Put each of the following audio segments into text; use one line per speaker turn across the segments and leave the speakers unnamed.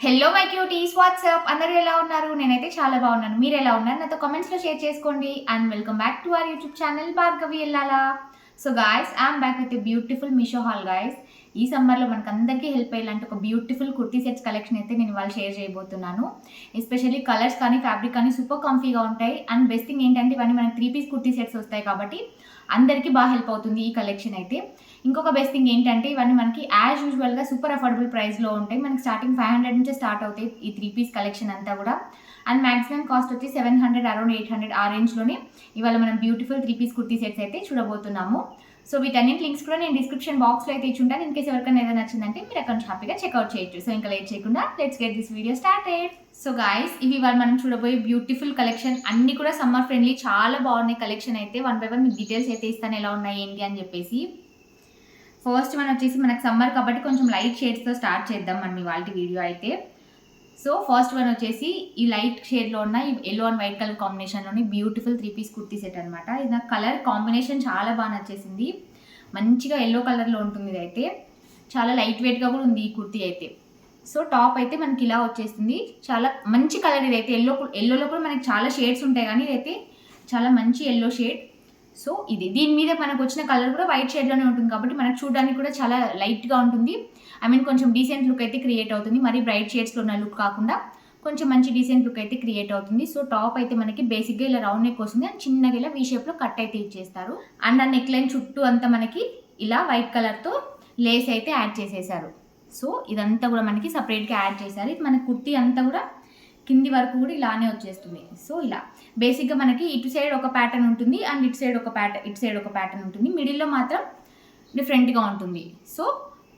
Hello my cuties, WhatsApp అందరూ ఎలా ఉన్నారు? నేనైతే చాలా బాగున్నాను. మీరు ఎలా ఉన్నారు? నాతో కామెంట్స్లో షేర్ చేసుకోండి. And welcome back to our YouTube channel Bhargavi Ellala. So guys, I'm back with beautiful Meesho haul guys. ఈ సమ్మర్లో మనకు అందరికీ హెల్ప్ అయ్యేలాంటి ఒక బ్యూటిఫుల్ కుర్తీ సెట్స్ కలెక్షన్ అయితే నేను ఇవాళ షేర్ చేయబోతున్నాను. ఎస్పెషల్లీ కలర్స్ కానీ ఫ్యాబ్రిక్ కానీ సూపర్ కంఫీగా ఉంటాయి. అండ్ బెస్ట్ థింగ్ ఏంటంటే ఇవన్నీ మనకి 3-piece కుర్తీ సెట్స్ వస్తాయి కాబట్టి అందరికీ బాగా హెల్ప్ అవుతుంది ఈ కలెక్షన్ అయితే. ఇంకొక బెస్ట్ థింగ్ ఏంటంటే ఇవన్నీ మనకి యాజ్ యూజువల్గా సూపర్ అఫోర్డబుల్ ప్రైస్లో ఉంటాయి. మనకి స్టార్టింగ్ 500 నుంచే స్టార్ట్ అవుతాయి ఈ 3-piece కలెక్షన్ అంతా కూడా. అండ్ మ్యాక్సిమం కాస్ట్ వచ్చి 700 అరౌండ్ 800 ఆ రేంజ్లోనే ఇవాళ మనం బ్యూటిఫుల్ 3-piece కుర్తీ సెట్స్ అయితే చూడబోతున్నాము. సో వీటన్నింటి లింక్స్ కూడా నేను డిస్క్రిప్షన్ బాక్స్లో అయితే ఇచ్చుంటాను. ఇన్ కేసు ఎవరికైనా ఏదైనా నచ్చిందంటే మీరు అక్కడ నుంచి హ్యాపీగా చెక్అవుట్ చేయొచ్చు. సో ఇంకా లేట్ చేయకుండా let's get this video started. So guys, ఇవి ఇవాళ మనం చూడబోయే బ్యూటిఫుల్ కలెక్షన్ అన్ని కూడా సమ్మర్ ఫ్రెండ్లీ, చాలా బాగున్నాయి కలెక్షన్ అయితే. 1 by 1 మీకు డీటెయిల్స్ అయితే ఇస్తాను ఎలా ఉన్నాయి ఏంటి అని చెప్పేసి. ఫస్ట్ మనం వచ్చేసి మనకు సమ్మర్ కాబట్టి కొంచెం లైట్ షేడ్స్తో స్టార్ట్ చేద్దాం మనం ఇవాళ వీడియో అయితే. సో ఫస్ట్ వన్ వచ్చేసి ఈ లైట్ షేడ్లో ఉన్న ఈ ఎల్లో అండ్ వైట్ కలర్ కాంబినేషన్లోని బ్యూటిఫుల్ 3-piece కుర్తీ సెట్ అనమాట. ఇది నాకు కలర్ కాంబినేషన్ చాలా బాగా నచ్చేసింది. మంచిగా ఎల్లో కలర్లో ఉంటుంది. ఇది అయితే చాలా లైట్ వెయిట్గా కూడా ఉంది ఈ కుర్తీ అయితే. సో టాప్ అయితే మనకి ఇలా వచ్చేస్తుంది. చాలా మంచి కలర్ ఇదైతే. ఎల్లోలో కూడా మనకి చాలా షేడ్స్ ఉంటాయి కానీ ఇదైతే చాలా మంచి ఎల్లో షేడ్. సో దీని మీద మనకు వచ్చిన కలర్ కూడా వైట్ షేడ్లోనే ఉంటుంది కాబట్టి మనకు చూడడానికి కూడా చాలా లైట్గా ఉంటుంది. కొంచెం డీసెంట్ లుక్ అయితే క్రియేట్ అవుతుంది. మరి బ్రైట్ షేడ్స్లో ఉన్న లుక్ కాకుండా కొంచెం మంచి డీసెంట్ లుక్ అయితే క్రియేట్ అవుతుంది. సో టాప్ అయితే మనకి బేసిక్గా ఇలా రౌండ్ నెక్ వస్తుంది అండ్ చిన్నగా ఇలా వీ షేప్లో కట్ అయితే ఇచ్చేస్తారు. అండ్ ఆ నెక్ లైన్ చుట్టూ అంతా మనకి ఇలా వైట్ కలర్తో లేస్ అయితే యాడ్ చేసేసారు. సో ఇదంతా కూడా మనకి సపరేట్గా యాడ్ చేశారు. ఇది మన కుర్తీ అంతా కూడా కింది వరకు కూడా ఇలానే వచ్చేస్తుంది. సో ఇలా బేసిక్గా మనకి ఇటు సైడ్ ఒక ప్యాటర్న్ ఉంటుంది అండ్ ఇటు సైడ్ ఒక ప్యాటర్న్ ఉంటుంది. మిడిల్లో మాత్రం డిఫరెంట్గా ఉంటుంది. సో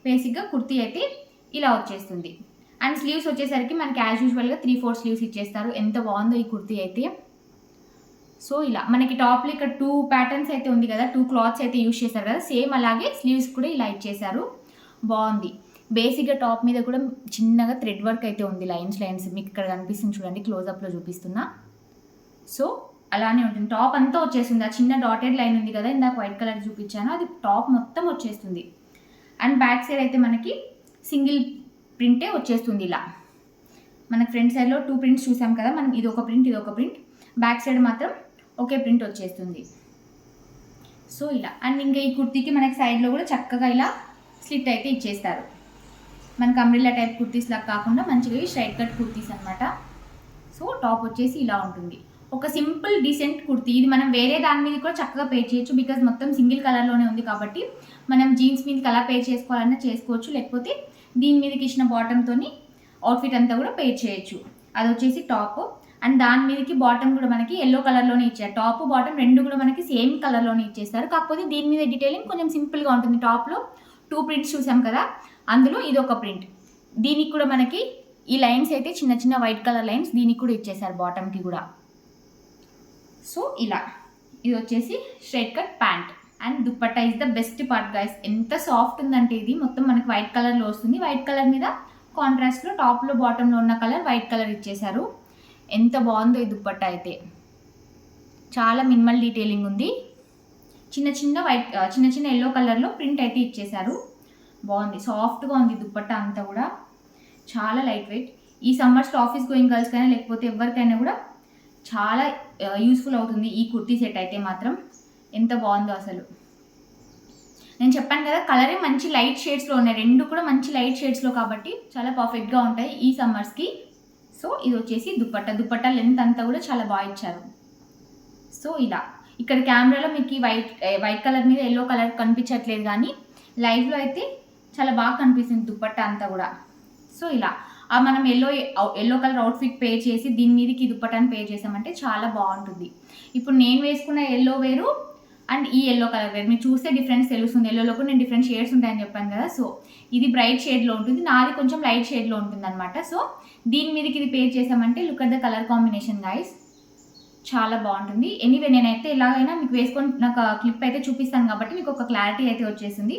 బేసిక్గా కుర్తీ అయితే ఇలా వచ్చేస్తుంది. అండ్ స్లీవ్స్ వచ్చేసరికి మనకి యాజ్ యూజువల్గా 3/4 స్లీవ్స్ ఇచ్చేస్తారు. ఎంత బాగుందో ఈ కుర్తీ అయితే. సో ఇలా మనకి టాప్లో ఇక్కడ 2 ప్యాటర్న్స్ అయితే ఉంది కదా, 2 క్లాత్స్ అయితే యూజ్ చేశారు కదా, సేమ్ అలాగే స్లీవ్స్ కూడా ఇలా ఇచ్చేసారు. బాగుంది. బేసిక్గా టాప్ మీద కూడా చిన్నగా థ్రెడ్ వర్క్ అయితే ఉంది. లైన్స్ మీకు ఇక్కడ కనిపిస్తుంది చూడండి, క్లోజప్లో చూపిస్తున్నా. సో అలానే ఉంటుంది. టాప్ అంతా వచ్చేస్తుంది. ఆ చిన్న డాటెడ్ లైన్ ఉంది కదా, ఇందాక వైట్ కలర్ చూపించాను, అది టాప్ మొత్తం వచ్చేస్తుంది. అండ్ బ్యాక్ సైడ్ అయితే మనకి సింగిల్ ప్రింటే వచ్చేస్తుంది. ఇలా మనకి ఫ్రంట్ సైడ్లో 2 ప్రింట్స్ చూసాం కదా మనం, ఇది ఒక ప్రింట్, బ్యాక్ సైడ్ మాత్రం ఒకే ప్రింట్ వచ్చేస్తుంది. సో ఇలా. అండ్ ఇంకా ఈ కుర్తీకి మనకి సైడ్లో కూడా చక్కగా ఇలా స్లిట్ అయితే ఇచ్చేస్తారు. మనకి అంబ్రెల్లా టైప్ కుర్తీస్ లాగా కాకుండా మంచిగా స్ట్రైట్ కట్ కుర్తీస్ అనమాట. సో టాప్ వచ్చేసి ఇలా ఉంటుంది. ఒక సింపుల్ డీసెంట్ కుర్తీ. ఇది మనం వేరే దాని మీద కూడా చక్కగా పేర్ చేయొచ్చు. బికాజ్ మొత్తం సింగిల్ కలర్లోనే ఉంది కాబట్టి మనం జీన్స్ మీద కలర్ పేర్ చేసుకోవాలన్నా చేసుకోవచ్చు, లేకపోతే దీని మీదకి ఇచ్చిన బాటమ్తోని అవుట్ఫిట్ అంతా కూడా పేర్ చేయొచ్చు. అది వచ్చేసి టాప్. అండ్ దాని మీదకి బాటమ్ కూడా మనకి ఎల్లో కలర్లోనే ఇచ్చారు. టాప్ బాటమ్ రెండు కూడా మనకి సేమ్ కలర్లోనే ఇచ్చేస్తారు. కాకపోతే దీని మీద డీటెయిలింగ్ కొంచెం సింపుల్గా ఉంటుంది. టాప్లో 2 ప్రింట్స్ చూసాం కదా, అందులో ఇది ఒక ప్రింట్. దీనికి కూడా మనకి ఈ లైన్స్ అయితే చిన్న చిన్న వైట్ కలర్ లైన్స్ దీనికి కూడా ఇచ్చేసారు బాటమ్కి కూడా. సో ఇలా. ఇది వచ్చేసి straight cut pant. And dupatta is the best part guys. ఎంత సాఫ్ట్ ఉందంటే ఇది మొత్తం మనకి వైట్ కలర్లో వస్తుంది. వైట్ కలర్ మీద కాంట్రాస్ట్లో టాప్లో బాటంలో ఉన్న కలర్ వైట్ కలర్ ఇచ్చేసారు. ఎంత బాగుందో ఈ దుప్పట్టా అయితే. చాలా మినిమల్ డీటెయిలింగ్ ఉంది. చిన్న చిన్న ఎల్లో కలర్లో ప్రింట్ అయితే ఇచ్చేసారు. బాగుంది. సాఫ్ట్గా ఉంది దుప్పట్టా అంతా కూడా. చాలా లైట్ వెయిట్. ఈ సమ్మర్స్లో ఆఫీస్ గోయింగ్ గర్ల్స్కైనా లేకపోతే ఎవరికైనా కూడా చాలా యూస్ఫుల్ అవుతుంది ఈ కుర్తీ సెట్ అయితే మాత్రం. ఎంత బాగుందో అసలు. నేను చెప్పాను కదా, కలరే మంచి లైట్ షేడ్స్లో ఉన్నాయి. రెండు కూడా మంచి లైట్ షేడ్స్లో కాబట్టి చాలా పర్ఫెక్ట్గా ఉంటాయి ఈ సమ్మర్స్కి. సో ఇది వచ్చేసి దుప్పట్టా లెంత్ అంతా కూడా చాలా బాగా ఇచ్చారు. సో ఇలా. ఇక్కడ కెమెరాలో మీకు వైట్ కలర్ మీద ఎల్లో కలర్ కనిపించట్లేదు కానీ లైవ్లో అయితే చాలా బాగా కనిపిస్తుంది దుప్పట్టా అంతా కూడా. సో ఇలా మనం ఎల్లో కలర్ అవుట్ఫిట్ పే చేసి దీని మీదకి దుప్పటాన్ని పే చేసామంటే చాలా బాగుంటుంది. ఇప్పుడు నేను వేసుకున్న ఎల్లో వేరు అండ్ ఈ ఎల్లో కలర్ వేరు. మీరు చూస్తే డిఫరెన్స్ తెలుస్తుంది. ఎల్లోలో కూడా నేను డిఫరెంట్ షేడ్స్ ఉంటాయని చెప్పాను కదా. సో ఇది బ్రైట్ షేడ్లో ఉంటుంది, నాది కొంచెం లైట్ షేడ్లో ఉంటుంది అనమాట. సో దీని మీదకి ఇది పే చేసామంటే look at the colour combination guys. చాలా బాగుంటుంది. ఎనీవే నేనైతే ఎలాగైనా మీకు వేసుకొని నాకు క్లిప్ అయితే చూపిస్తాను కాబట్టి మీకు ఒక క్లారిటీ అయితే వచ్చేసింది.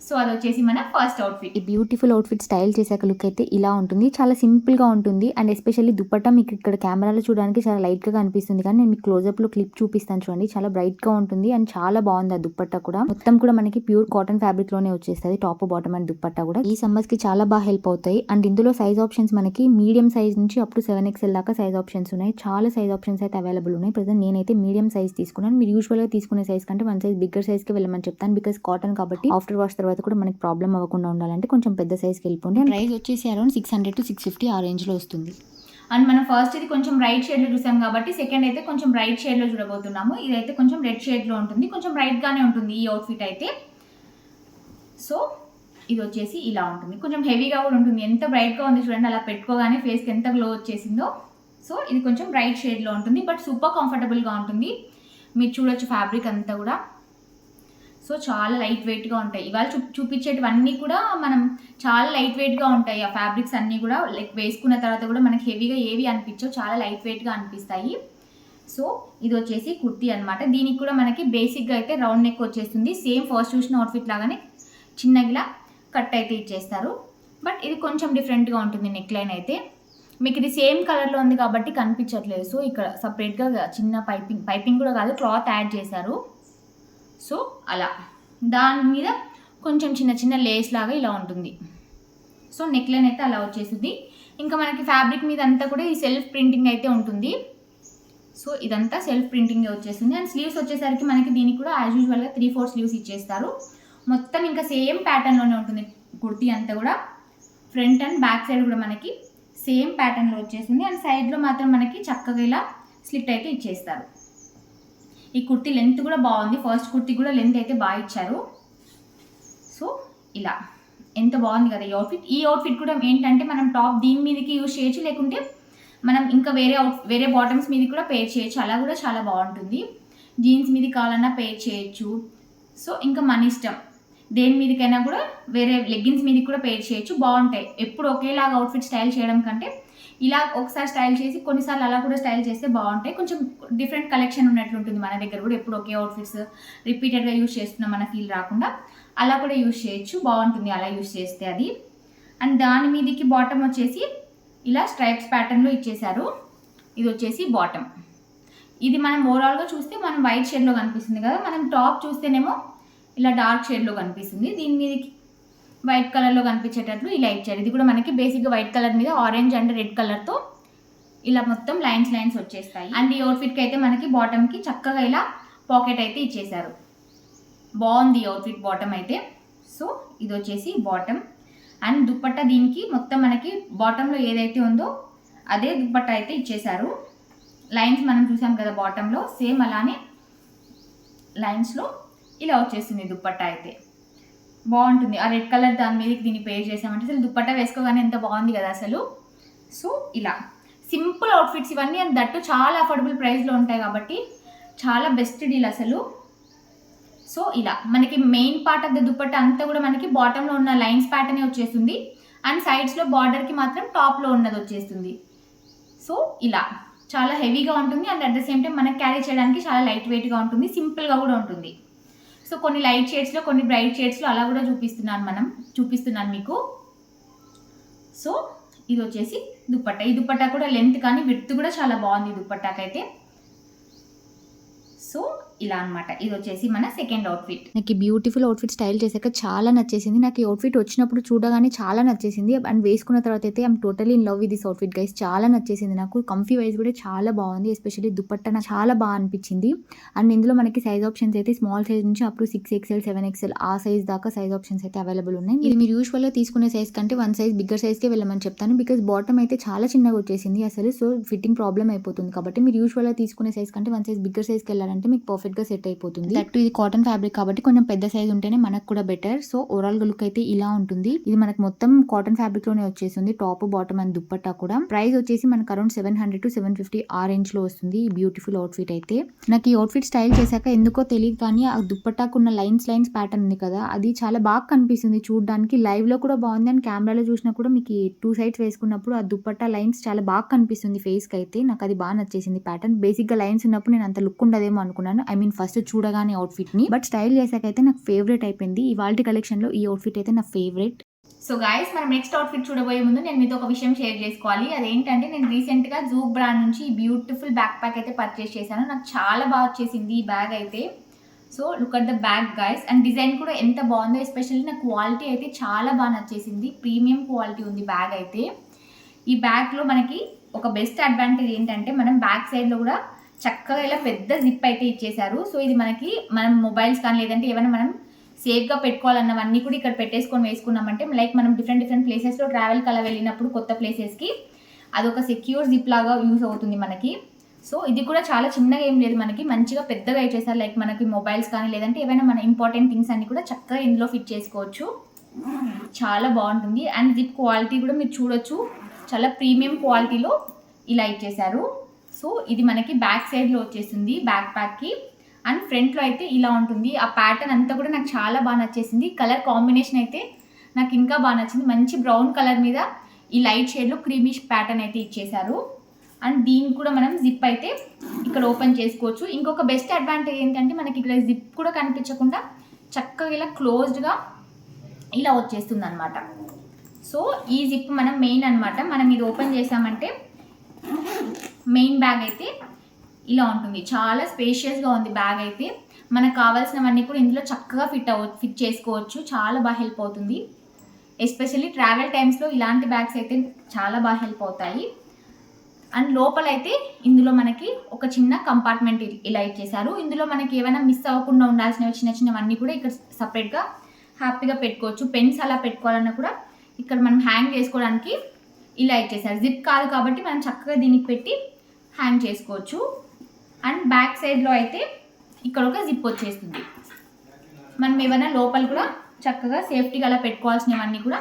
సో అది వచ్చేసి మన ఫస్ట్ అవుట్ఫిట్.
ఈ బ్యూటిఫుల్ అవుట్ఫిట్ స్టైల్ చేశాక లుక్ అయితే ఇలా ఉంటుంది. చాలా సింపుల్గా ఉంటుంది. అండ్ ఎస్పెషల్లీ దుపట్టా మీకు ఇక్కడ కెమెరాలో చూడడానికి చాలా లైట్గా కనిపిస్తుంది, కానీ నేను మీకు క్లోజప్లో క్లిప్ చూపిస్తాను చూడండి. చాలా బ్రైట్గా ఉంటుంది అండ్ చాలా బాగుంది ఆ దుపట్టా కూడా. మొత్తం కూడా మనకి ప్యూర్ కాటన్ ఫ్యాబ్రిక్ లోనే వచ్చేస్తుంది, టాప్ బాటమ్ అండ్ దుపట్టా కూడా. ఈ సమ్మర్స్ కి చాలా బాగా హెల్ప్ అవుతాయి. అండ్ ఇందులో సైజ్ ఆప్షన్స్ మనకి మీడియం సైజ్ నుంచి అప్ టు 7XL దాకా సైజ్ ఆప్షన్స్ ఉన్నాయి. చాలా సైజ్ ఆప్షన్స్ అయితే అవైలబుల్ ఉన్నాయి. ప్రజెంట్ నేనైతే మీడియం సైజ్ తీసుకున్నాను. మీరు యూజువల్గా తీసుకునే సైజ్ కంటే 1 సైజ్ బిగ్గర్ సైజ్కి వెళ్ళమని చెప్తాను. బికాస్ కాటన్ కాబట్టి ఆఫ్టర్ వాష్ తర్వాత కూడా మనకి ప్రాబ్లం అవ్వకుండా ఉండాలంటే కొంచెం పెద్ద సైజ్కి వెళ్ళిపోండి. అండ్ ప్రైస్ వచ్చేసి అరౌండ్ 600 to 650 ఆ రేంజ్లో వస్తుంది.
అండ్ మనం ఫస్ట్ ఇది కొంచెం రైట్ షేడ్లో చూసాం కాబట్టి సెకండ్ అయితే కొంచెం రైట్ షేడ్లో చూడబోతున్నాము. ఇదైతే కొంచెం రెడ్ షేడ్లో ఉంటుంది, కొంచెం బ్రైట్గానే ఉంటుంది ఈ అవుట్ఫిట్ అయితే. సో ఇది వచ్చేసి ఇలా ఉంటుంది, కొంచెం హెవీగా కూడా ఉంటుంది. ఎంత బ్రైట్గా ఉంది చూడండి, అలా పెట్టుకోగానే ఫేస్కి ఎంత గ్లో వచ్చేసిందో. సో ఇది కొంచెం బ్రైట్ షేడ్లో ఉంటుంది, బట్ సూపర్ కంఫర్టబుల్గా ఉంటుంది. మీరు చూడొచ్చు ఫ్యాబ్రిక్ అంతా కూడా. సో చాలా లైట్ వెయిట్గా ఉంటాయి. ఇవాళ చూపించేటివన్నీ కూడా మనం చాలా లైట్ వెయిట్గా ఉంటాయి. ఆ ఫ్యాబ్రిక్స్ అన్నీ కూడా లైక్ వేసుకున్న తర్వాత కూడా మనకి హెవీగా ఏవి అనిపించవు, చాలా లైట్ వెయిట్గా అనిపిస్తాయి. సో ఇది వచ్చేసి కుర్తీ అనమాట. దీనికి కూడా మనకి బేసిక్గా అయితే రౌండ్ నెక్ వచ్చేస్తుంది. సేమ్ ఫస్ట్ చూసిన అవుట్ఫిట్ లాగానే చిన్నగిలా కట్ అయితే ఇచ్చేస్తారు, బట్ ఇది కొంచెం డిఫరెంట్గా ఉంటుంది నెక్ లైన్ అయితే. మీకు ఇది సేమ్ కలర్లో ఉంది కాబట్టి కనిపించట్లేదు. సో ఇక్కడ సపరేట్గా చిన్న పైపింగ్ కూడా కాదు, క్లాత్ యాడ్ చేశారు. సో అలా దాని మీద కొంచెం చిన్న చిన్న లేస్ లాగా ఇలా ఉంటుంది. సో నెక్ లైన్ అయితే అలా వచ్చేస్తుంది. ఇంకా మనకి ఫ్యాబ్రిక్ మీద అంతా కూడా ఈ సెల్ఫ్ ప్రింటింగ్ అయితే ఉంటుంది. సో ఇదంతా సెల్ఫ్ ప్రింటింగ్ వచ్చేస్తుంది. అండ్ స్లీవ్స్ వచ్చేసరికి మనకి దీనికి కూడా యాజ్ యూజువల్గా 3/4 స్లీవ్స్ ఇచ్చేస్తారు. మొత్తం ఇంకా సేమ్ ప్యాటర్న్లోనే ఉంటుంది కుర్తీ అంతా కూడా. ఫ్రంట్ అండ్ బ్యాక్ సైడ్ కూడా మనకి సేమ్ ప్యాటర్న్లో వచ్చేసింది. అండ్ సైడ్లో మాత్రం మనకి చక్కగా ఇలా స్లిట్ అయితే ఇచ్చేస్తారు. ఈ కుర్తీ లెంత్ కూడా బాగుంది. ఫస్ట్ కుర్తీ కూడా లెంత్ అయితే బాగా ఇచ్చారు. సో ఇలా ఎంత బాగుంది కదా ఈ అవుట్ఫిట్. ఈ అవుట్ఫిట్ కూడా ఏంటంటే మనం టాప్ దీని మీదకి యూజ్ చేయొచ్చు, లేకుంటే మనం ఇంకా వేరే బాటమ్స్ మీద కూడా పేర్ చేయొచ్చు. అలా కూడా చాలా బాగుంటుంది. జీన్స్ మీదకి కావాలన్నా పేర్ చేయొచ్చు. సో ఇంకా మన ఇష్టం, దేని మీదకైనా కూడా వేరే లెగ్గిన్స్ మీదకి కూడా పేర్ చేయొచ్చు, బాగుంటాయి. ఎప్పుడు ఒకేలాగా అవుట్ఫిట్ స్టైల్ చేయడం కంటే ఇలా ఒకసారి స్టైల్ చేసి కొన్నిసార్లు అలా కూడా స్టైల్ చేస్తే బాగుంటాయి. కొంచెం డిఫరెంట్ కలెక్షన్ ఉన్నట్లుంటుంది మన దగ్గర కూడా. ఎప్పుడు ఒకే అవుట్ఫిట్స్ రిపీటెడ్గా యూజ్ చేస్తున్నాం మన ఫీల్ రాకుండా అలా కూడా యూజ్ చేయొచ్చు, బాగుంటుంది అలా యూజ్ చేస్తే అది. అండ్ దాని మీదకి బాటమ్ వచ్చేసి ఇలా స్ట్రైప్స్ ప్యాటర్న్లో ఇచ్చేశారు. ఇది వచ్చేసి బాటమ్. ఇది మనం ఓవరాల్గా చూస్తే మనం వైట్ షేడ్లో కనిపిస్తుంది కదా, మనం టాప్ చూస్తేనేమో ఇలా డార్క్ షేడ్లో కనిపిస్తుంది. దీని మీదకి వైట్ కలర్లో కనిపించేటట్లు ఇలా ఇచ్చారు. ఇది కూడా మనకి బేసిక్గా వైట్ కలర్ మీద ఆరెంజ్ అండ్ రెడ్ కలర్తో ఇలా మొత్తం లైన్స్ వచ్చేస్తాయి. అండ్ ఈ అవుట్ఫిట్కి అయితే మనకి బాటమ్కి చక్కగా ఇలా పాకెట్ అయితే ఇచ్చేశారు. బాగుంది ఈ అవుట్ఫిట్ బాటమ్ అయితే. సో ఇది వచ్చేసి బాటమ్. అండ్ దుప్పట్టా దీనికి మొత్తం మనకి బాటంలో ఏదైతే ఉందో అదే దుప్పట్టా అయితే ఇచ్చేశారు. లైన్స్ మనం చూసాం కదా బాటంలో, సేమ్ అలానే లైన్స్లో ఇలా వచ్చేస్తుంది దుప్పట్టా అయితే. బాగుంటుంది. ఆ రెడ్ కలర్ దాని మీదకి దీన్ని పేర్ చేసామంటే అసలు దుప్పట్టా వేసుకోగానే ఎంత బాగుంది కదా అసలు. సో ఇలా సింపుల్ అవుట్ఫిట్స్ ఇవన్నీ, అండ్ దట్టు చాలా అఫోర్డబుల్ ప్రైస్లో ఉంటాయి కాబట్టి చాలా బెస్ట్ డీల్ అసలు. సో ఇలా మనకి main part of the dupatta అంతా కూడా మనకి బాటంలో ఉన్న లైన్స్ ప్యాటర్నే వచ్చేస్తుంది. అండ్ సైడ్స్లో బార్డర్కి మాత్రం టాప్లో ఉన్నది వచ్చేస్తుంది. సో ఇలా చాలా హెవీగా ఉంటుంది. And at the same time మనకి క్యారీ చేయడానికి చాలా లైట్ వెయిట్గా ఉంటుంది, సింపుల్గా కూడా ఉంటుంది. సో కొన్ని లైట్ షేడ్స్లో, కొన్ని బ్రైట్ షేడ్స్లో అలా కూడా చూపిస్తున్నాను మీకు. సో ఇది వచ్చేసి దుప్పట్టా. ఈ దుప్పట్టా కూడా లెంత్ కానీ విడ్త్ కూడా చాలా బాగుంది ఈ దుప్పట్టాకైతే. సో ఇలా అనమాట. ఇది వచ్చేసి మన సెకండ్ అవుట్ఫిట్.
నాకు ఈ బ్యూటిఫుల్ అవుట్ఫిట్ స్టైల్ చేశాక చాలా నచ్చేసింది. నాకు ఈ అవుట్ఫిట్ వచ్చినప్పుడు చూడగానే చాలా నచ్చేసింది. అండ్ వేసుకున్న తర్వాత అయితే I'm totally in love with this outfit guys. చాలా నచ్చేసింది నాకు. కంఫీ వైజ్ కూడా చాలా బాగుంది. ఎస్పెషల్లీ దుపట్టా నాకు చాలా బాగా అనిపించింది. అండ్ ఇందులో మనకి సైజ్ ఆప్షన్స్ అయితే స్మాల్ సైజ్ నుంచి అప్ టు 6XL 7XL ఆ సైజ్ దాకా సైజ్ ఆప్షన్స్ అయితే అవైలబుల్ ఉన్నాయి. ఇది మీరు యూజువల్గా తీసుకునే సైజ్ కంటే 1 సైజ్ బిగ్గర్ సైజ్కే వెళ్ళమని చెప్తాను. బికాస్ బాటమ్ అయితే చాలా చిన్నగా వచ్చేసింది అసలు. సో ఫిట్టింగ్ ప్రాబ్లం అయిపోతుంది కాబట్టి మీరు యూజువల్గా తీసుకునే సైజ్ కంటే 1 సైజ్ బిగ్గర్ సైజ్కి వెళ్ళాలంటే మీకు పర్ఫెక్ట్గా సెట్ అయిపోతుంది. దట్టు ఇది కాటన్ ఫ్యాబ్రిక్ కాబట్టి కొంచెం పెద్ద సైజ్ ఉంటేనే మనకు కూడా బెటర్. సో ఓవరాల్ గా లుక్ అయితే ఇలా ఉంటుంది. ఇది మనకు మొత్తం కాటన్ ఫ్యాబ్రిక్ లోనే వచ్చేసింది, టాప్ బాటమ్ అండ్ దుప్పట్టా కూడా. ప్రైస్ వచ్చేసి మనకు అరౌండ్ 700 to 750 ఆ రేంజ్ లో వస్తుంది ఈ బ్యూటిఫుల్ అవుట్ఫిట్ అయితే. నాకు ఈ అవుట్ఫిట్ స్టైల్ చేశాక ఎందుకో తెలియదు కానీ ఆ దుప్పట్టాకు ఉన్న లైన్స్ ప్యాటర్న్ ఉంది కదా, అది చాలా బాగా కనిపిస్తుంది చూడడానికి. లైవ్ లో కూడా బాగుంది అండ్ కెమెరాలో చూసినా కూడా మీకు 2 సైడ్స్ వేసుకున్నప్పుడు ఆ దుప్పట్టా లైన్స్ చాలా బాగా కనిపిస్తుంది ఫేస్ కి అయితే. నాకు అది బాగా నచ్చేసింది ప్యాటర్న్. బేసిక్ గా లైన్స్ ఉన్నప్పుడు నేను అంత లుక్ ఉండదేమో అనుకున్నాను. మీన్ ఫస్ట్ చూడగానే అవుట్ఫిట్ని, బట్ స్టైల్ చేశాకైతే నాకు ఫేవరెట్ అయిపోయింది. ఇవాల్టి కలెక్షన్లో ఈ అవుట్ఫిట్ అయితే నా ఫేవరెట్.
సో గైస్, మనం నెక్స్ట్ అవుట్ఫిట్ చూడబోయే ముందు నేను మీతో ఒక విషయం షేర్ చేసుకోవాలి. అదేంటంటే నేను రీసెంట్గా జూక్ బ్రాండ్ నుంచి ఈ బ్యూటిఫుల్ బ్యాక్ ప్యాక్ అయితే పర్చేస్ చేశాను. నాకు చాలా బాగా వచ్చేసింది ఈ బ్యాగ్ అయితే. So look at the bag guys, and design కూడా ఎంత బాగుందో. ఎస్పెషల్లీ నా క్వాలిటీ అయితే చాలా బాగా నచ్చేసింది. ప్రీమియం క్వాలిటీ ఉంది బ్యాగ్ అయితే. ఈ బ్యాగ్లో మనకి ఒక బెస్ట్ అడ్వాంటేజ్ ఏంటంటే మనం బ్యాక్ సైడ్లో కూడా చక్కగా ఇలా పెద్ద జిప్ అయితే ఇచ్చేసారు. సో ఇది మనకి మనం మొబైల్స్ కానీ లేదంటే ఏమైనా మనం సేఫ్గా పెట్టుకోవాలన్నవన్నీ కూడా ఇక్కడ పెట్టేసుకొని వేసుకున్నామంటే, లైక్ మనం డిఫరెంట్ ప్లేసెస్లో ట్రావెల్కి అలా వెళ్ళినప్పుడు కొత్త ప్లేసెస్కి అదొక సెక్యూర్ జిప్ లాగా యూజ్ అవుతుంది మనకి. సో ఇది కూడా చాలా చిన్నగా ఏం లేదు, మనకి మంచిగా పెద్దగా ఇచ్చేసారు. లైక్ మనకి మొబైల్స్ కానీ లేదంటే ఏమైనా మన ఇంపార్టెంట్ థింగ్స్ అన్ని కూడా చక్కగా ఇందులో ఫిట్ చేసుకోవచ్చు. చాలా బాగుంటుంది. అండ్ జిప్ క్వాలిటీ కూడా మీరు చూడొచ్చు, చాలా ప్రీమియం క్వాలిటీలో ఇలా ఇచ్చేసారు. సో ఇది మనకి బ్యాక్ సైడ్లో వచ్చేస్తుంది బ్యాక్ ప్యాక్కి. అండ్ ఫ్రంట్లో అయితే ఇలా ఉంటుంది. ఆ ప్యాటర్న్ అంతా కూడా నాకు చాలా బాగా నచ్చేసింది. కలర్ కాంబినేషన్ అయితే నాకు ఇంకా బాగా నచ్చింది. మంచి బ్రౌన్ కలర్ మీద ఈ లైట్ షేడ్లో క్రీమిష్ ప్యాటర్న్ అయితే ఇచ్చేసారు. అండ్ దీన్ని కూడా మనం జిప్ అయితే ఇక్కడ ఓపెన్ చేసుకోవచ్చు. ఇంకొక బెస్ట్ అడ్వాంటేజ్ ఏంటంటే మనకి ఇక్కడ జిప్ కూడా కనిపించకుండా చక్కగా ఇలా క్లోజ్డ్గా ఇలా వచ్చేస్తుంది అనమాట. సో ఈ జిప్ మనం మెయిన్ అనమాట. మనం ఇది ఓపెన్ చేసామంటే మెయిన్ బ్యాగ్ అయితే ఇలా ఉంటుంది. చాలా స్పేషియస్గా ఉంది బ్యాగ్ అయితే. మనకు కావాల్సినవన్నీ కూడా ఇందులో చక్కగా ఫిట్ చేసుకోవచ్చు. చాలా బాగా హెల్ప్ అవుతుంది. ఎస్పెషల్లీ ట్రావెల్ టైమ్స్లో ఇలాంటి బ్యాగ్స్ అయితే చాలా బాగా హెల్ప్ అవుతాయి. అండ్ లోపల అయితే ఇందులో మనకి ఒక చిన్న కంపార్ట్మెంట్ ఇలా ఇచ్చేసారు. ఇందులో మనకి ఏమైనా మిస్ అవ్వకుండా ఉండాల్సినవి చిన్నవన్నీ కూడా ఇక్కడ సపరేట్గా హ్యాపీగా పెట్టుకోవచ్చు. పెన్స్ అలా పెట్టుకోవాలన్నా కూడా ఇక్కడ మనం హ్యాంగ్ చేసుకోవడానికి ఇలా ఇచ్చేసారు. జిప్ కాదు కాబట్టి మనం చక్కగా దీనికి పెట్టి హ్యాంగ్ చేసుకోవచ్చు. అండ్ బ్యాక్ సైడ్లో అయితే ఇక్కడ ఒక జిప్ వచ్చేస్తుంది. మనం ఏమైనా లోపల కూడా చక్కగా సేఫ్టీగా అలా పెట్టుకోవాల్సినవన్నీ కూడా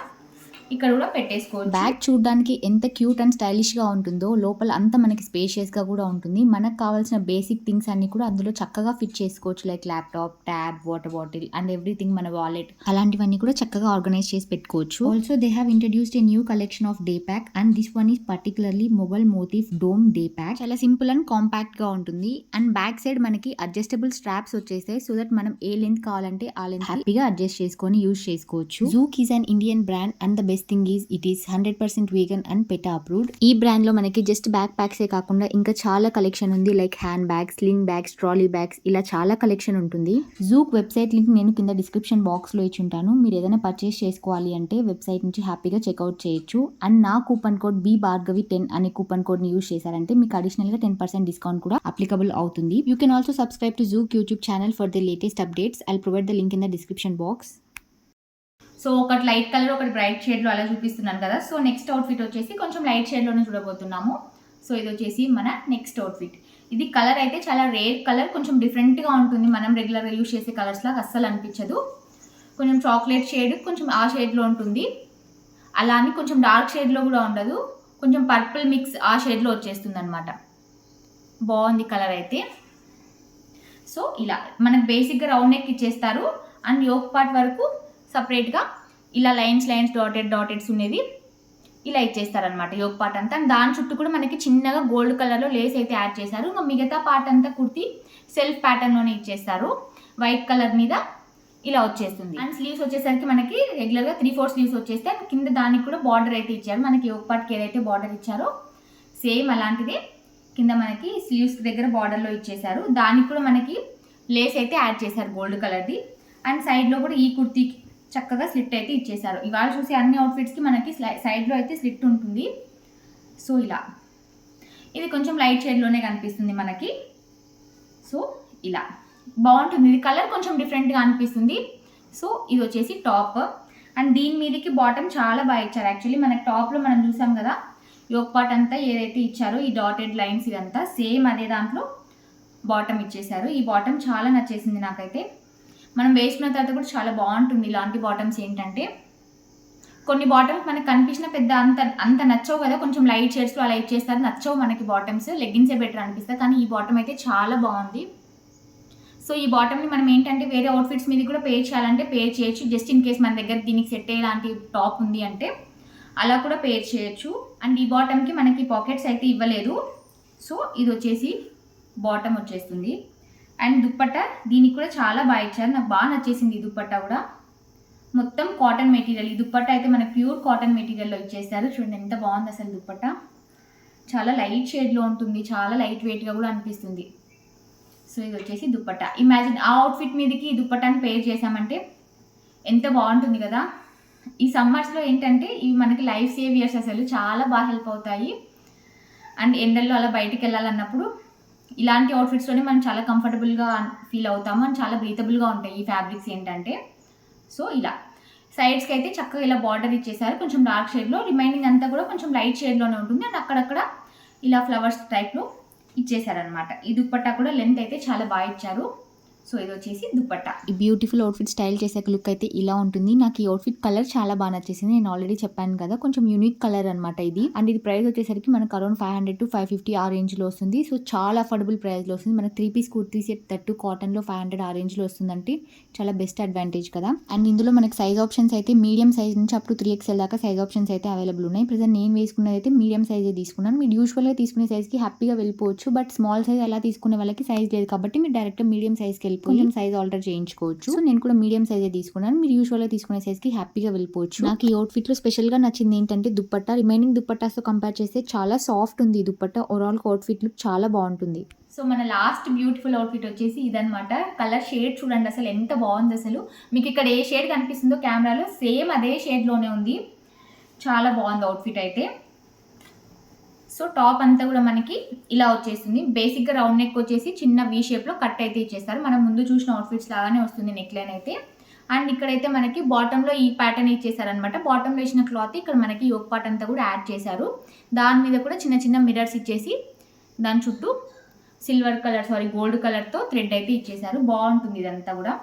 ఇక్కడ కూడా పెట్టేసుకోవచ్చు.
బ్యాగ్ చూడడానికి ఎంత క్యూట్ అండ్ స్టైలిష్గా ఉంటుందో లోపల అంతా మనకి స్పేషియస్గా కూడా ఉంటుంది. మనకు కావాల్సిన బేసిక్ థింగ్స్ అన్ని కూడా అందులో చక్కగా ఫిట్ చేసుకోవచ్చు. Like laptop, tab, water bottle and everything, మన వాలెట్ అలాంటివన్నీ కూడా చక్కగా ఆర్గనైజ్ చేసి పెట్టుకోవచ్చు. Also they have introduced a new collection of day pack and this one is particularly mobile motive dome day pack. చాలా సింపుల్ అండ్ కాంపాక్ట్ గా ఉంటుంది. And back side మనకి అడ్జస్టబుల్ స్ట్రాప్స్ వచ్చేస్తాయి. సో దట్ మనం ఏ length కావాలంటే ఆ length హ్యాపీగా అడ్జస్ట్ చేసుకొని యూజ్ చేసుకోవచ్చు. Juke is an Indian brand and the best thing is it is 100% vegan and PETA approved. ఈ బ్రాండ్ లో మనకి జస్ట్ బ్యాక్ ప్యాక్స్ ఏ కాకుండా ఇంకా చాలా కలెక్షన్ ఉంది. Like hand bags, sling bags, trolley bags, ఇలా చాలా కలెక్షన్ ఉంటుంది. జూక్ వెబ్సైట్ లింక్ నేను కింద డిస్క్రిప్షన్ బాక్స్ లో ఇచ్చి ఉంటాను. మీరు ఏదైనా పర్చేస్ చేసుకోవాలి అంటే వెబ్సైట్ నుంచి హ్యాపీగా చెక్అవుట్ చేయొచ్చు. అండ్ నా కూపన్ కోడ్ BHARGAVI10 అనే కూపన్ కోడ్ ని యూజ్ చేశారంటే మీకు అడిషనల్ గా 10% డిస్కౌంట్ కూడా అప్లికబుల్ అవుతుంది. You can also subscribe to juke YouTube channel for the latest updates. I'll provide the link in the description box.
So ఒకటి light colour, ఒకటి bright షేడ్లో అలా చూపిస్తున్నాను కదా. సో నెక్స్ట్ అవుట్ఫిట్ వచ్చేసి కొంచెం లైట్ షేడ్లోనే చూడబోతున్నాము. సో ఇది వచ్చేసి మన నెక్స్ట్ అవుట్ఫిట్. ఇది కలర్ అయితే చాలా రేర్ కలర్, కొంచెం డిఫరెంట్గా ఉంటుంది. మనం రెగ్యులర్గా యూజ్ చేసే కలర్స్ లాగా అస్సలు అనిపించదు. కొంచెం చాక్లెట్ షేడ్, కొంచెం ఆ షేడ్లో ఉంటుంది. అలా అని కొంచెం డార్క్ షేడ్లో కూడా ఉండదు, కొంచెం పర్పుల్ మిక్స్ ఆ షేడ్లో వచ్చేస్తుంది అనమాట. బాగుంది కలర్ అయితే. సో ఇలా మనకు బేసిక్గా రౌండ్ నెక్ ఇచ్చేస్తారు. అండ్ యోక్ పార్ట్ వరకు సపరేట్గా ఇలా లైన్స్ డాటెడ్స్ ఉన్నది ఇలా ఇచ్చేస్తారనమాట యోక్ పార్ట్ అంతా. అండ్ దాని చుట్టూ కూడా మనకి చిన్నగా గోల్డ్ కలర్లో లేస్ అయితే యాడ్ చేశారు. ఇంకా మిగతా పార్ట్ అంతా కుర్తి సెల్ఫ్ ప్యాటర్న్లోనే ఇచ్చేస్తారు. వైట్ కలర్ మీద ఇలా వచ్చేస్తుంది. అండ్ స్లీవ్స్ వచ్చేసరికి మనకి రెగ్యులర్గా 3/4 స్లీవ్స్ వచ్చేస్తే కింద దానికి కూడా బార్డర్ అయితే ఇచ్చారు. మనకి యోక్ పార్ట్కి ఏదైతే బార్డర్ ఇచ్చారో సేమ్ అలాంటిదే కింద మనకి స్లీవ్స్ దగ్గర బార్డర్లో ఇచ్చేసారు. దానికి కూడా మనకి లేస్ అయితే యాడ్ చేశారు గోల్డ్ కలర్ది. అండ్ సైడ్లో కూడా ఈ కుర్తీకి చక్కగా స్లిట్ అయితే ఇచ్చేసారు. ఇవాళ చూసే అన్ని అవుట్ఫిట్స్కి మనకి సైడ్లో అయితే స్లిట్ ఉంటుంది. సో ఇలా ఇది కొంచెం లైట్ షేడ్లోనే కనిపిస్తుంది మనకి. సో ఇలా బాగుంటుంది. ఇది కలర్ కొంచెం డిఫరెంట్గా అనిపిస్తుంది. సో ఇది వచ్చేసి టాప్. అండ్ దీని మీదకి బాటమ్ చాలా బాగా ఇచ్చారు. యాక్చువల్లీ మనకి టాప్లో మనం చూసాం కదా యోక్ పార్ట్ అంతా ఏదైతే ఇచ్చారో ఈ డాటెడ్ లైన్స్ ఇదంతా సేమ్ అదే దాంట్లో బాటమ్ ఇచ్చేసారు. ఈ బాటమ్ చాలా నచ్చేసింది నాకైతే. మనం వేసుకున్న తర్వాత కూడా చాలా బాగుంటుంది. ఇలాంటి బాటమ్స్ ఏంటంటే కొన్ని బాటమ్స్ మనకు కనిపించిన పెద్ద అంత నచ్చవు కదా, కొంచెం లైట్ షేడ్స్లో అలా ఇచ్చేస్తారు, నచ్చవు మనకి బాటమ్స్. లెగ్గిన్సే బెటర్ అనిపిస్తుంది. కానీ ఈ బాటమ్ అయితే చాలా బాగుంది. సో ఈ బాటమ్ని మనం ఏంటంటే వేరే అవుట్ఫిట్స్ మీద కూడా పేర్ చేయాలంటే పేర్ చేయొచ్చు. జస్ట్ ఇన్ కేస్ మన దగ్గర దీనికి సెట్ అయ్యేలాంటి టాప్ ఉంది అంటే అలా కూడా పేర్ చేయొచ్చు. అండ్ ఈ బాటమ్కి మనకి పాకెట్స్ అయితే ఇవ్వలేదు. సో ఇది వచ్చేసి బాటమ్ వచ్చేస్తుంది. అండ్ దుప్పట్ట దీనికి కూడా చాలా బాగా ఇచ్చారు, నాకు బాగా నచ్చేసింది ఈ దుప్పట్ట కూడా. మొత్తం కాటన్ మెటీరియల్, ఈ దుప్పట్ట అయితే మనకి ప్యూర్ కాటన్ మెటీరియల్లో ఇచ్చేస్తారు. చూడండి ఎంత బాగుంది అసలు దుప్పట్ట, చాలా లైట్ షేడ్లో ఉంటుంది, చాలా లైట్ వెయిట్గా కూడా అనిపిస్తుంది. సో ఇది వచ్చేసి దుప్పట్ట. ఇమాజిన్ ఆ అవుట్ఫిట్ మీదకి ఈ దుప్పట్టాన్ని పేర్ చేసామంటే ఎంత బాగుంటుంది కదా. ఈ సమ్మర్స్లో ఏంటంటే ఇవి మనకి లైఫ్ సేవియర్స్, అసలు చాలా బాగా హెల్ప్ అవుతాయి. అండ్ ఎండల్లో అలా బయటికి వెళ్ళాలన్నప్పుడు ఇలాంటి అవుట్ఫిట్స్లోనే మనం చాలా కంఫర్టబుల్గా ఫీల్ అవుతాము అండ్ చాలా బ్రీతబుల్గా ఉంటాయి ఈ ఫ్యాబ్రిక్స్ ఏంటంటే. సో ఇలా సైడ్స్కి అయితే చక్కగా ఇలా బార్డర్ ఇచ్చేసారు కొంచెం డార్క్ షేడ్లో, రిమైనింగ్ అంతా కూడా కొంచెం లైట్ షేడ్లోనే ఉంటుంది. అండ్ అక్కడక్కడ ఇలా ఫ్లవర్స్ టైప్లో ఇచ్చేసారనమాట. ఈ దుప్పట్టా కూడా లెంత్ అయితే చాలా బాగా ఇచ్చారు. సో ఇది వచ్చేసి దుప్పట్టా.
ఈ బ్యూటిఫుల్ అవుట్ఫిట్ స్టైల్ చేసాక లుక్ అయితే ఇలా ఉంటుంది. నాకు ఈ అవుట్ఫిట్ కలర్ చాలా బాగా నచ్చేసింది. నేను ఆల్రెడీ చెప్పాను కదా, కొంచెం యూనిక్ కలర్ అనమాట ఇది. అండ్ ఇది ప్రైస్ వచ్చేసరికి మనకు అరౌండ్ 500 to 550 ఆ రేంజ్లో వస్తుంది. సో చాలా అఫోర్డబుల్ ప్రైస్లో వస్తుంది. మనకు 3 పీస్ కుర్తీ సెట్ తట్టు కాటన్లో 500 ఆ రేంజ్లో వస్తుందంటే చాలా బెస్ట్ అడ్వాంటేజ్ కదా. అండ్ ఇందులో మనకి సైజ్ ఆప్షన్స్ అయితే మీడియం సైజ్ నుంచి అప్ టు 3XL దాకా సైజ్ ఆప్షన్స్ అయితే అవైలబుల్ ఉన్నాయి. ప్రజెంట్ నేను వేసుకున్నది అయితే మీడియం సైజే తీసుకున్నాను. మీరు యూజువల్గా తీసుకునే సైజ్కి హ్యాపీగా వెళ్ళిపోవచ్చు, బట్ స్మాల్ సైజ్ అలా తీసుకునే వాళ్ళకి సైజ్ లేదు కాబట్టి మీరు డైరెక్ట్ మీడియం సైజ్కి వెళ్ళిపోయి సైజ్ ఆల్టర్ చేయించుకోవచ్చు. సో నేను కూడా మీడియం సైజే తీసుకున్నాను. మీరు యూజువల్గా తీసుకునే సైజ్కి హ్యాపీగా వెళ్ళిపోవచ్చు. నాకు ఈ అవుట్ఫిట్లో స్పెషల్గా నచ్చింది ఏంటంటే దుప్పట్టా. రిమైనింగ్ దుప్పట్టాస్తో కంపేర్ చేస్తే చాలా సాఫ్ట్ ఉంది ఈ దుప్పట్టా. ఓవరాల్ అవుట్ఫిట్ లుక్ చాలా బాగుంటుంది.
సో మన లాస్ట్ బ్యూటిఫుల్ అవుట్ఫిట్ వచ్చేసి ఇదనమాట. కలర్ షేడ్ చూడండి అసలు ఎంత బాగుంది. అసలు మీకు ఇక్కడ ఏ షేడ్ కనిపిస్తుందో కెమెరాలో సేమ్ అదే షేడ్లోనే ఉంది. చాలా బాగుంది అవుట్ఫిట్ అయితే. సో టాప్ అంతా కూడా మనకి ఇలా వచ్చేస్తుంది. బేసిక్గా రౌండ్ నెక్ వచ్చేసి చిన్న వీ షేప్లో కట్ అయితే ఇచ్చేస్తారు. మనం ముందు చూసిన అవుట్ఫిట్స్ లాగానే వస్తుంది నెక్ లైన్ అయితే. అండ్ ఇక్కడైతే మనకి బాటంలో ఈ ప్యాటర్న్ ఇచ్చేసారనమాట. బాటంలో ఇచ్చిన క్లాత్ ఇక్కడ మనకి యోక్ పార్ట్ అంతా కూడా యాడ్ చేశారు. దాని మీద కూడా చిన్న చిన్న మిర్రర్స్ ఇచ్చేసి దాని చుట్టూ గోల్డ్ కలర్తో థ్రెడ్ అయితే ఇచ్చేసారు. బాగుంటుంది ఇదంతా కూడా.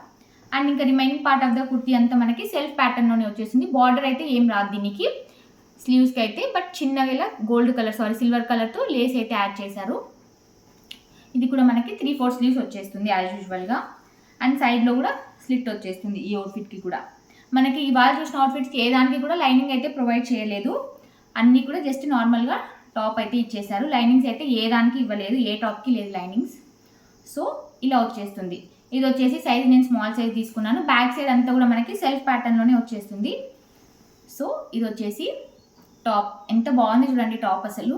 అండ్ ఇంకా remaining part of the kurti అంతా మనకి సెల్ఫ్ ప్యాటర్న్లోనే వచ్చేసింది. బార్డర్ అయితే ఏం రాదు దీనికి స్లీవ్స్కి అయితే, బట్ చిన్నగా ఇలా సిల్వర్ కలర్తో లేస్ అయితే యాడ్ చేశారు. ఇది కూడా మనకి 3/4 స్లీవ్స్ వచ్చేస్తుంది యాజ్ యూజువల్గా. అండ్ సైడ్లో కూడా స్లిట్ వచ్చేస్తుంది ఈ అవుట్ఫిట్కి కూడా. మనకి ఇవాళ చూసిన అవుట్ఫిట్స్కి ఏ దానికి కూడా లైనింగ్ అయితే ప్రొవైడ్ చేయలేదు. అన్నీ కూడా జస్ట్ నార్మల్గా టాప్ అయితే ఇచ్చేసారు. లైనింగ్స్ అయితే ఏ దానికి ఇవ్వలేదు, ఏ టాప్కి లేదు లైనింగ్స్. సో ఇలా వచ్చేస్తుంది. ఇది వచ్చేసి సైజ్ నేను స్మాల్ సైజ్ తీసుకున్నాను. బ్యాక్ సైడ్ అంతా కూడా మనకి సెల్ఫ్ ప్యాటర్న్లోనే వచ్చేస్తుంది. సో ఇది వచ్చేసి టాప్. ఎంత బాగుంది చూడండి టాప్ అసలు.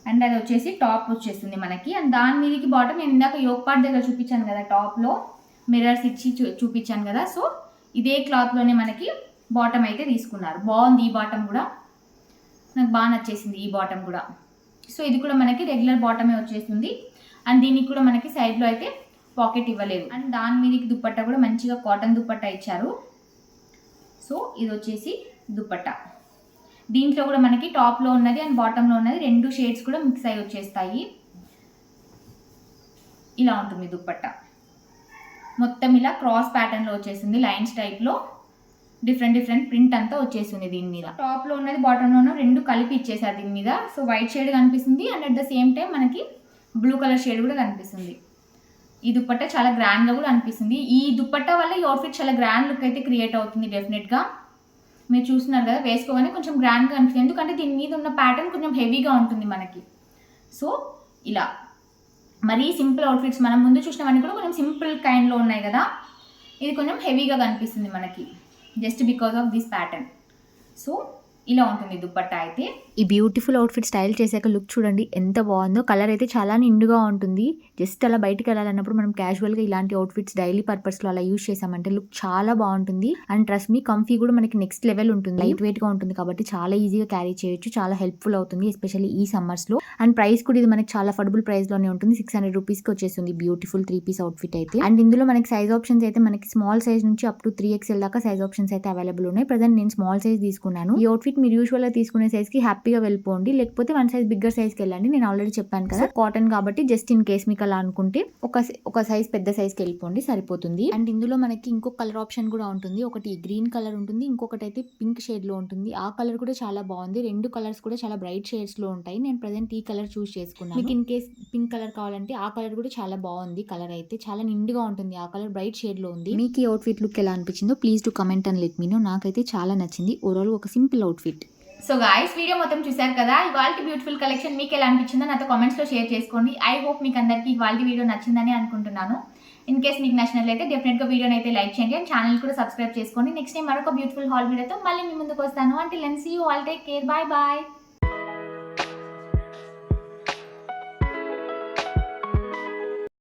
అండ్ అది వచ్చేసి టాప్ వచ్చేస్తుంది మనకి. అండ్ దాని మీదకి బాటమ్ నేను ఇందాక యోక్ పార్ట్ దగ్గర చూపించాను కదా, టాప్లో మిర్రర్స్ ఇచ్చి చూపించాను కదా. సో ఇదే క్లాత్లోనే మనకి బాటమ్ అయితే తీసుకున్నారు. బాగుంది ఈ బాటమ్ కూడా, నాకు బాగా నచ్చేసింది ఈ బాటమ్ కూడా. సో ఇది కూడా మనకి రెగ్యులర్ బాటమే వచ్చేస్తుంది. అండ్ దీనికి కూడా మనకి సైడ్లో అయితే పాకెట్ ఇవ్వలేదు. అండ్ దాని మీదకి దుప్పట్టా కూడా మంచిగా కాటన్ దుప్పట్టా ఇచ్చారు. సో ఇది వచ్చేసి దుప్పట్టా. దీంట్లో కూడా మనకి టాప్లో ఉన్నది అండ్ బాటంలో ఉన్నది 2 షేడ్స్ కూడా మిక్స్ అయ్యి వచ్చేస్తాయి. ఇలా ఉంటుంది దుప్పట్టా. మొత్తం ఇలా క్రాస్ ప్యాటర్న్లో వచ్చేసింది, లైన్స్ టైప్లో డిఫరెంట్ ప్రింట్ అంతా వచ్చేస్తుంది దీని మీద. టాప్లో ఉన్నది బాటంలో ఉన్న 2 కలిపి ఇచ్చేసారు దీని మీద. సో వైట్ షేడ్ కనిపిస్తుంది and at the same time మనకి బ్లూ కలర్ షేడ్ కూడా కనిపిస్తుంది. ఈ దుప్పట్టా చాలా గ్రాండ్గా కూడా అనిపిస్తుంది. ఈ దుప్పట్టా వల్ల ఈ అవుట్ఫిట్ చాలా గ్రాండ్ లుక్ అయితే క్రియేట్ అవుతుంది డెఫినెట్గా. మీరు చూస్తున్నారు కదా, వేసుకోగానే కొంచెం గ్రాండ్గా అనిపిస్తుంది. ఎందుకంటే దీని మీద ఉన్న ప్యాటర్న్ కొంచెం హెవీగా ఉంటుంది మనకి. సో ఇలా మరీ సింపుల్ అవుట్ఫిట్స్ మనం ముందు చూసినవన్నీ కూడా కొంచెం సింపుల్ కైండ్లో ఉన్నాయి కదా, ఇది కొంచెం హెవీగా కనిపిస్తుంది మనకి just because of this pattern. So ఇలా ఉంటుంది దుప్పట్టా అయితే.
ఈ బ్యూటిఫుల్ అవుట్ఫిట్ స్టైల్ చేశాక లుక్ చూడండి ఎంత బాగుందో. కలర్ అయితే చాలా నిండుగా ఉంటుంది. జస్ట్ అలా బయటికి వెళ్ళాలన్నప్పుడు మనం క్యాజువల్గా ఇలాంటి అవుట్ఫిట్స్ డైలీ పర్పస్లో అలా యూజ్ చేసామంటే లుక్ చాలా బాగుంటుంది. అండ్ ట్రస్ట్ మీ కంఫీ కూడా మనకి నెక్స్ట్ లెవెల్ ఉంటుంది. లైట్ వెయిట్గా ఉంటుంది కాబట్టి చాలా ఈజీగా క్యారీ చేయొచ్చు, చాలా హెల్ప్ఫుల్ అవుతుంది ఎస్పెషల్లీ ఈ సమ్మర్స్లో. అండ్ ప్రైస్ కూడా ఇది మనకి చాలా అఫోర్డబుల్ ప్రైస్లోనే ఉంటుంది. 600 రూపీస్కి వచ్చేస్తుంది బ్యూటిఫుల్ 3 పీస్ అవుట్ఫిట్ అయితే. అండ్ ఇందులో మనకి సైజ్ ఆప్షన్స్ అయితే మనకి స్మాల్ సైజ్ నుంచి అప్ టు 3XL దాకా సైజ్ ఆప్షన్స్ అయితే అవైలబుల్ ఉన్నాయి. ప్రజెంట్ నేను స్మాల్ సైజ్ తీసుకున్నాను. ఈ అవుట్ఫిట్ మీరు యూజువల్గా తీసుకునే సైజ్కి హ్యాపీగా వెళ్ళిపోండి, లేకపోతే 1 సైజ్ బిగ్గర్ సైజ్కి వెళ్ళండి. నేను ఆల్రెడీ చెప్పాను కదా, కాటన్ కాబట్టి జస్ట్ ఇన్ కేస్ మీకు అలా అనుకుంటే ఒక సైజ్ పెద్ద సైజ్కి వెళ్ళిపోండి, సరిపోతుంది. అండ్ ఇందులో మనకి ఇంకొక కలర్ ఆప్షన్ కూడా ఉంటుంది. ఒకటి గ్రీన్ కలర్ ఉంటుంది, ఇంకొకటి అయితే పింక్ షేడ్లో ఉంటుంది. ఆ కలర్ కూడా చాలా బాగుంది. 2 కలర్స్ కూడా చాలా బ్రైట్ షేడ్స్లో ఉంటాయి. నేను ప్రజెంట్ ఈ కలర్ చూస్ చేసుకున్నాను. మీకు ఇన్ కేస్ పింక్ కలర్ కావాలంటే ఆ కలర్ కూడా చాలా బాగుంది. కలర్ అయితే చాలా నిండుగా ఉంటుంది. ఆ కలర్ బ్రైట్ షేడ్లో ఉంది. మీకు ఈ అవుట్ఫిట్ లుక్ ఎలా అనిపించిందో please to comment and let me know. నాకైతే చాలా నచ్చింది. ఓవరాల్ ఒక simple outfit.
So guys video మొత్తం చూశారు కదా. ఇవాళ బ్యూటిఫుల్ కలెక్షన్ మీకు ఎలా అనిపించిందో నాతో కామెంట్స్లో షేర్ చేసుకోండి. ఐ హోప్ మీకు అందరికీ ఇవాళ వీడియో నచ్చిందని అనుకుంటున్నాను. ఇన్ కేస్ మీకు నచ్చినట్లయితే డెఫినెట్గా వీడియోని అయితే లైక్ చేయండి అండ్ ఛానల్ కూడా సబ్స్క్రైబ్ చేసుకోండి. నెక్స్ట్ టైం మరొక బ్యూటిఫుల్ హాల్ వీడియోతో మళ్ళీ మీ ముందుకు వస్తాను. Until then see you all, take care, bye bye.